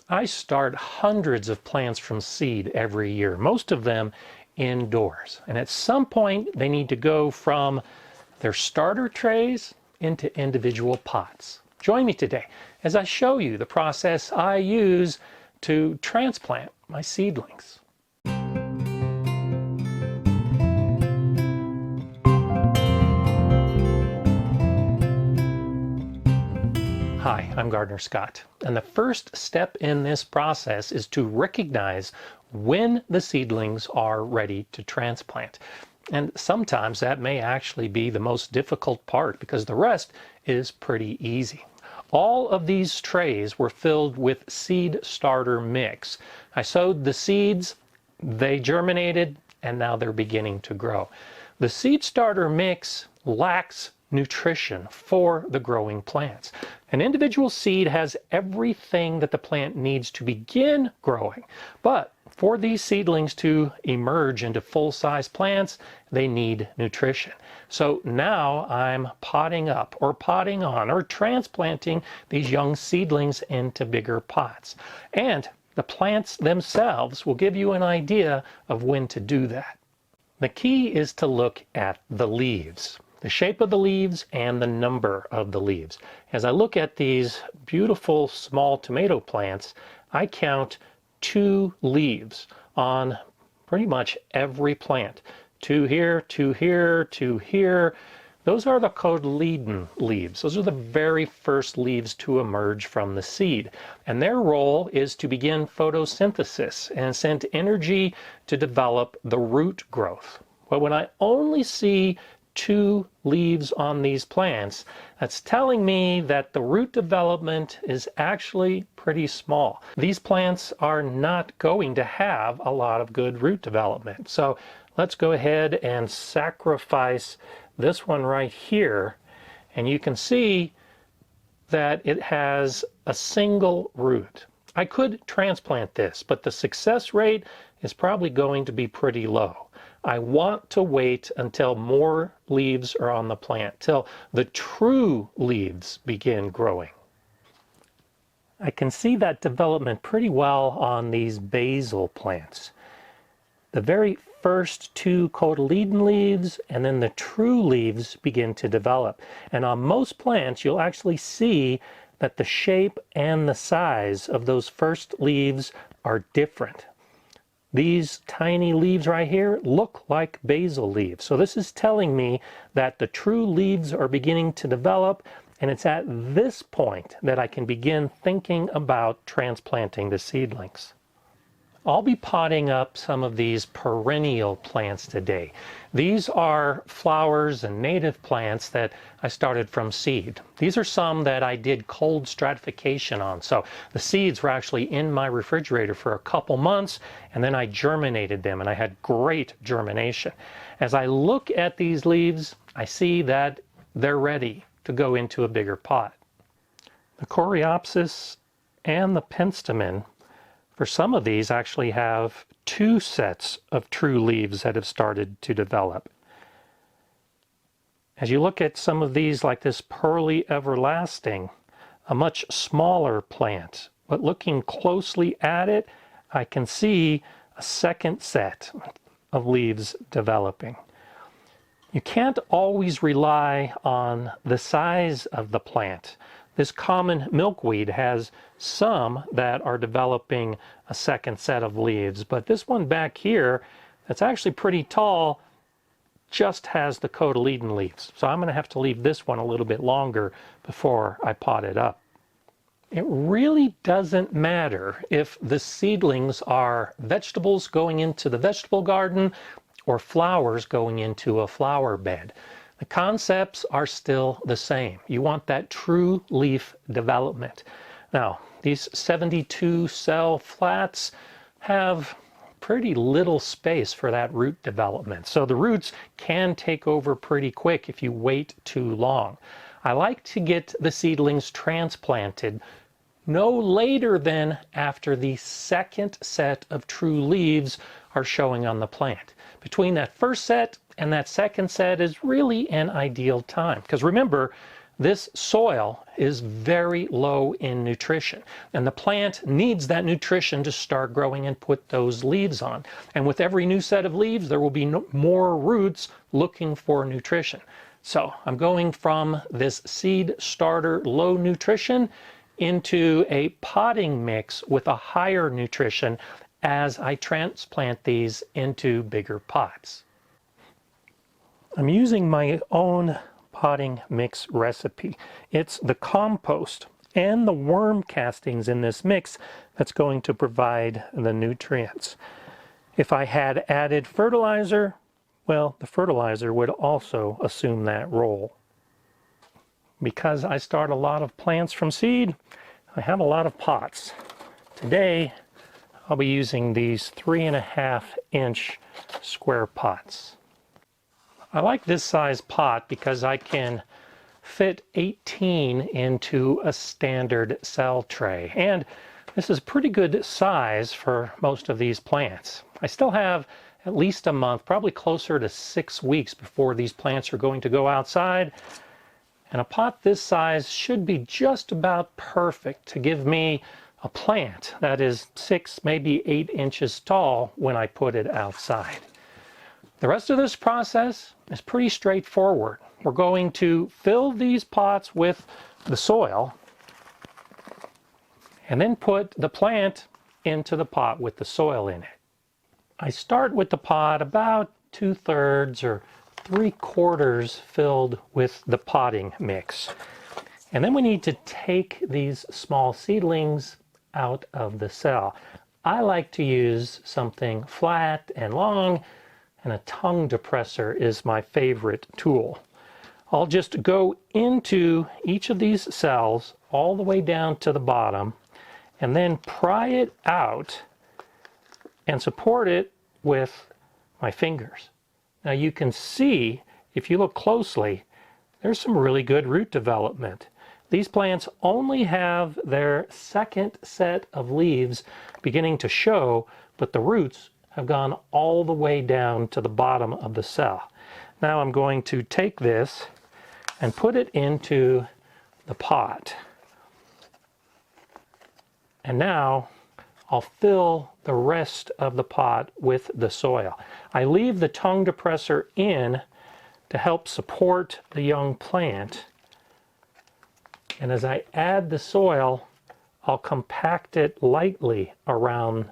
I start hundreds of plants from seed every year, most of them indoors. And at some point, they need to go from their starter trays into individual pots. Join me today as I show you the process I use to transplant my seedlings. Hi, I'm Gardener Scott, and the first step in this process is to recognize when the seedlings are ready to transplant. And sometimes that may actually be the most difficult part because the rest is pretty easy. All of these trays were filled with seed starter mix. I sowed the seeds, they germinated, and now they're beginning to grow. The seed starter mix lacks nutrition for the growing plants. An individual seed has everything that the plant needs to begin growing, but for these seedlings to emerge into full-size plants, they need nutrition. So now I'm potting up or potting on or transplanting these young seedlings into bigger pots. And the plants themselves will give you an idea of when to do that. The key is to look at the leaves. The shape of the leaves and the number of the leaves. As I look at these beautiful small tomato plants, I count 2 leaves on pretty much every plant. 2 here, 2 here, 2 here. Those are the cotyledon leaves. Those are the very first leaves to emerge from the seed. And their role is to begin photosynthesis and send energy to develop the root growth. But when I only see 2 leaves on these plants, that's telling me that the root development is actually pretty small. These plants are not going to have a lot of good root development. So let's go ahead and sacrifice this one right here, and you can see that it has a single root. I could transplant this, but the success rate is probably going to be pretty low. I want to wait until more leaves are on the plant, till the true leaves begin growing. I can see that development pretty well on these basil plants. The very first 2 cotyledon leaves and then the true leaves begin to develop. And on most plants, you'll actually see that the shape and the size of those first leaves are different. These tiny leaves right here look like basil leaves. So this is telling me that the true leaves are beginning to develop, and it's at this point that I can begin thinking about transplanting the seedlings. I'll be potting up some of these perennial plants today. These are flowers and native plants that I started from seed. These are some that I did cold stratification on. So the seeds were actually in my refrigerator for a couple months, and then I germinated them, and I had great germination. As I look at these leaves, I see that they're ready to go into a bigger pot. The coreopsis and the penstemon, for some of these, actually have 2 sets of true leaves that have started to develop. As you look at some of these, like this pearly everlasting, a much smaller plant, but looking closely at it, I can see a second set of leaves developing. You can't always rely on the size of the plant. This common milkweed has some that are developing a second set of leaves, but this one back here that's actually pretty tall just has the cotyledon leaves. So I'm going to have to leave this one a little bit longer before I pot it up. It really doesn't matter if the seedlings are vegetables going into the vegetable garden or flowers going into a flower bed. The concepts are still the same. You want that true leaf development. Now, these 72 cell flats have pretty little space for that root development. So the roots can take over pretty quick if you wait too long. I like to get the seedlings transplanted no later than after the second set of true leaves are showing on the plant. Between that first set and that second set is really an ideal time. Because remember, this soil is very low in nutrition, and the plant needs that nutrition to start growing and put those leaves on. And with every new set of leaves, there will be more roots looking for nutrition. So I'm going from this seed starter low nutrition into a potting mix with a higher nutrition as I transplant these into bigger pots. I'm using my own potting mix recipe. It's the compost and the worm castings in this mix that's going to provide the nutrients. If I had added fertilizer, well, the fertilizer would also assume that role. Because I start a lot of plants from seed, I have a lot of pots. Today, I'll be using these 3.5-inch square pots. I like this size pot because I can fit 18 into a standard cell tray. And this is pretty good size for most of these plants. I still have at least a month, probably closer to 6 weeks before these plants are going to go outside. And a pot this size should be just about perfect to give me a plant that is 6, maybe 8 inches tall when I put it outside. The rest of this process is pretty straightforward. We're going to fill these pots with the soil and then put the plant into the pot with the soil in it. I start with the pot about 2/3 or 3/4 filled with the potting mix. And then we need to take these small seedlings out of the cell. I like to use something flat and long, and a tongue depressor is my favorite tool. I'll just go into each of these cells all the way down to the bottom and then pry it out and support it with my fingers. Now you can see, if you look closely, there's some really good root development. These plants only have their second set of leaves beginning to show, but the roots have gone all the way down to the bottom of the cell. Now I'm going to take this and put it into the pot. And now I'll fill the rest of the pot with the soil. I leave the tongue depressor in to help support the young plant. And as I add the soil, I'll compact it lightly around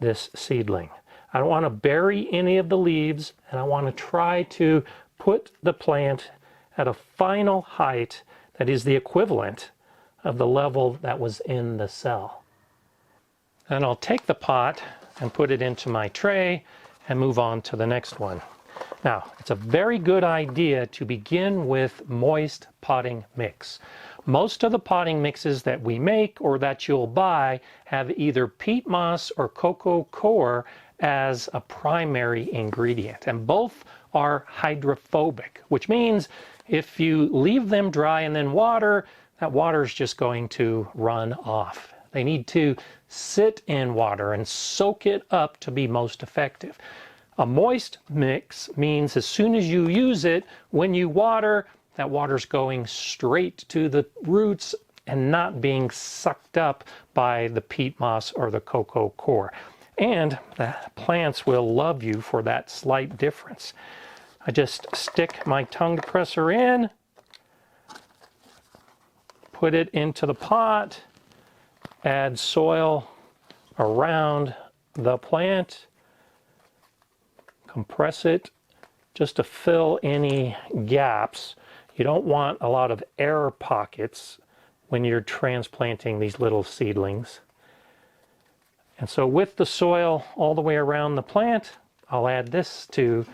this seedling. I don't want to bury any of the leaves, and I want to try to put the plant at a final height that is the equivalent of the level that was in the cell. And I'll take the pot and put it into my tray and move on to the next one. Now, it's a very good idea to begin with moist potting mix. Most of the potting mixes that we make or that you'll buy have either peat moss or cocoa coir as a primary ingredient, and both are hydrophobic, which means if you leave them dry and then water, that water is just going to run off. They need to sit in water and soak it up to be most effective. A moist mix means as soon as you use it, when you water, that water's going straight to the roots and not being sucked up by the peat moss or the cocoa coir. And the plants will love you for that slight difference. I just stick my tongue depressor in, put it into the pot, add soil around the plant, compress it just to fill any gaps. You don't want a lot of air pockets when you're transplanting these little seedlings. And so with the soil all the way around the plant, I'll add this to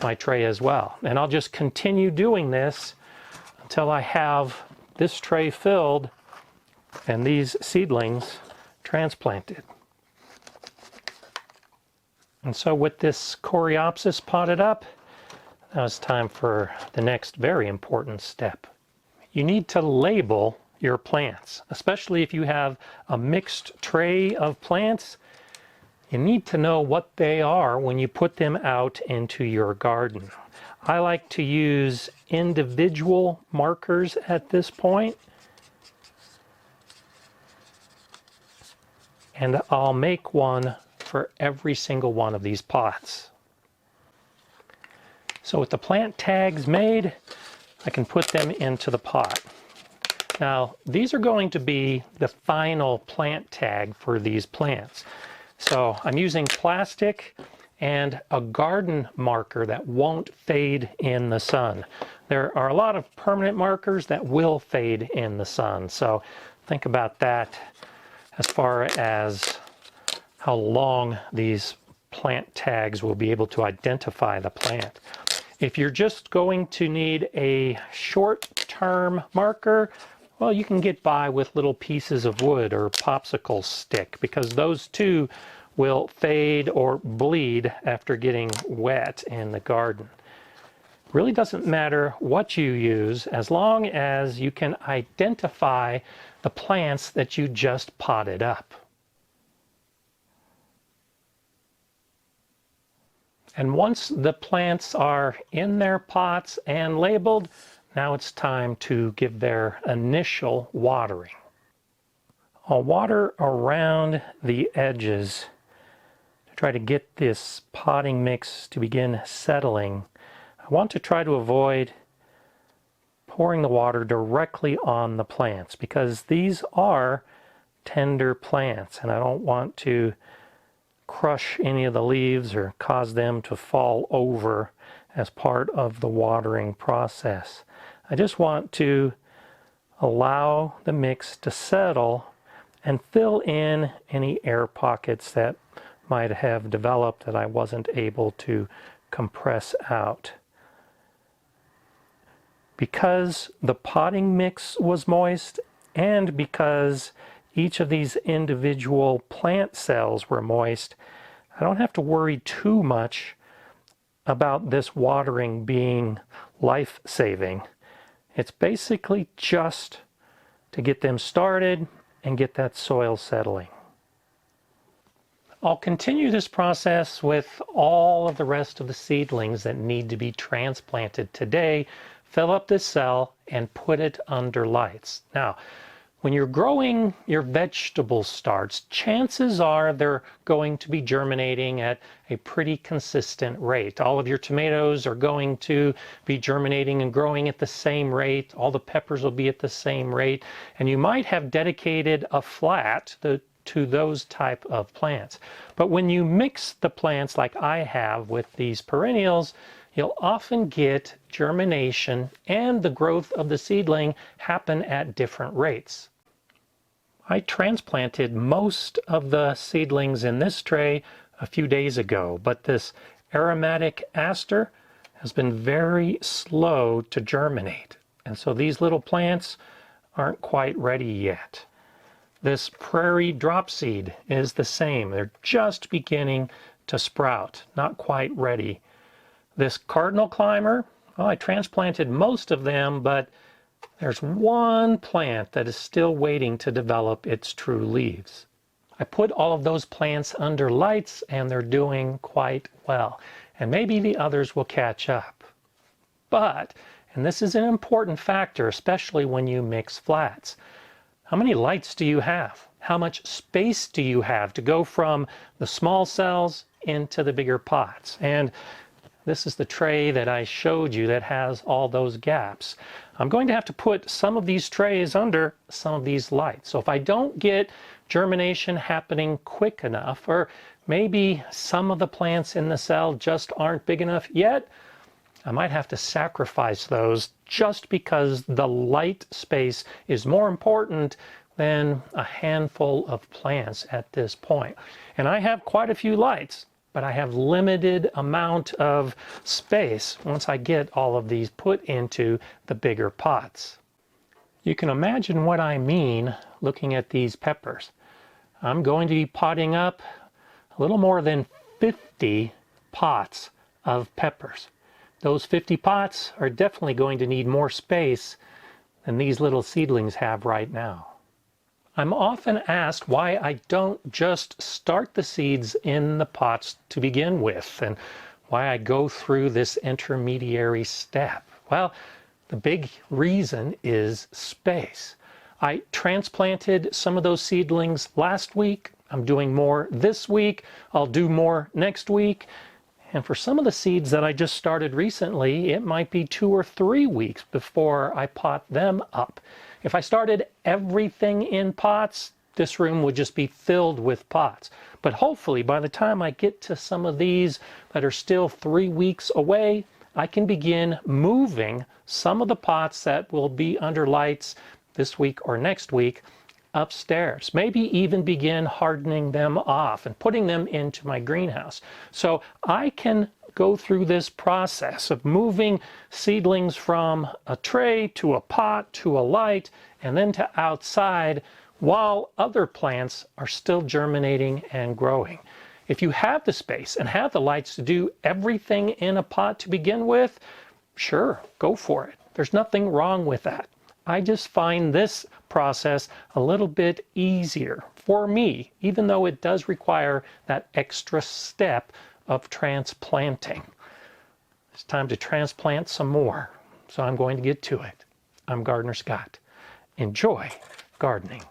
my tray as well. And I'll just continue doing this until I have this tray filled and these seedlings transplanted. And so with this coreopsis potted up, now it's time for the next very important step. You need to label your plants, especially if you have a mixed tray of plants. You need to know what they are when you put them out into your garden. I like to use individual markers at this point. And I'll make one for every single one of these pots. So with the plant tags made, I can put them into the pot. Now, these are going to be the final plant tag for these plants. So I'm using plastic and a garden marker that won't fade in the sun. There are a lot of permanent markers that will fade in the sun. So think about that as far as how long these plant tags will be able to identify the plant. If you're just going to need a short-term marker, well, you can get by with little pieces of wood or popsicle stick, because those too will fade or bleed after getting wet in the garden. Really doesn't matter what you use as long as you can identify the plants that you just potted up. And once the plants are in their pots and labeled, now it's time to give their initial watering. I'll water around the edges to try to get this potting mix to begin settling. I want to try to avoid pouring the water directly on the plants because these are tender plants and I don't want to crush any of the leaves or cause them to fall over as part of the watering process. I just want to allow the mix to settle and fill in any air pockets that might have developed that I wasn't able to compress out. Because the potting mix was moist and because each of these individual plant cells were moist, I don't have to worry too much about this watering being life-saving. It's basically just to get them started and get that soil settling. I'll continue this process with all of the rest of the seedlings that need to be transplanted today. Fill up this cell and put it under lights. Now, when you're growing your vegetable starts, chances are they're going to be germinating at a pretty consistent rate. All of your tomatoes are going to be germinating and growing at the same rate. All the peppers will be at the same rate. And you might have dedicated a flat to those type of plants. But when you mix the plants like I have with these perennials, you'll often get germination and the growth of the seedling happen at different rates. I transplanted most of the seedlings in this tray a few days ago, but this aromatic aster has been very slow to germinate. And so these little plants aren't quite ready yet. This prairie dropseed is the same. They're just beginning to sprout, not quite ready. This cardinal climber, well, I transplanted most of them, but there's one plant that is still waiting to develop its true leaves. I put all of those plants under lights and they're doing quite well. And maybe the others will catch up. But, and this is an important factor, especially when you mix flats, how many lights do you have? How much space do you have to go from the small cells into the bigger pots? And this is the tray that I showed you that has all those gaps. I'm going to have to put some of these trays under some of these lights. So if I don't get germination happening quick enough, or maybe some of the plants in the cell just aren't big enough yet, I might have to sacrifice those just because the light space is more important than a handful of plants at this point. And I have quite a few lights, but I have limited amount of space once I get all of these put into the bigger pots. You can imagine what I mean looking at these peppers. I'm going to be potting up a little more than 50 pots of peppers. Those 50 pots are definitely going to need more space than these little seedlings have right now. I'm often asked why I don't just start the seeds in the pots to begin with, and why I go through this intermediary step? Well, the big reason is space. I transplanted some of those seedlings last week. I'm doing more this week. I'll do more next week. And for some of the seeds that I just started recently, it might be 2 or 3 weeks before I pot them up. If I started everything in pots, this room would just be filled with pots. But hopefully by the time I get to some of these that are still 3 weeks away, I can begin moving some of the pots that will be under lights this week or next week upstairs. Maybe even begin hardening them off and putting them into my greenhouse. So I can go through this process of moving seedlings from a tray to a pot to a light and then to outside while other plants are still germinating and growing. If you have the space and have the lights to do everything in a pot to begin with, sure, go for it. There's nothing wrong with that. I just find this process a little bit easier for me, even though it does require that extra step of transplanting. It's time to transplant some more, so I'm going to get to it. I'm Gardener Scott. Enjoy gardening.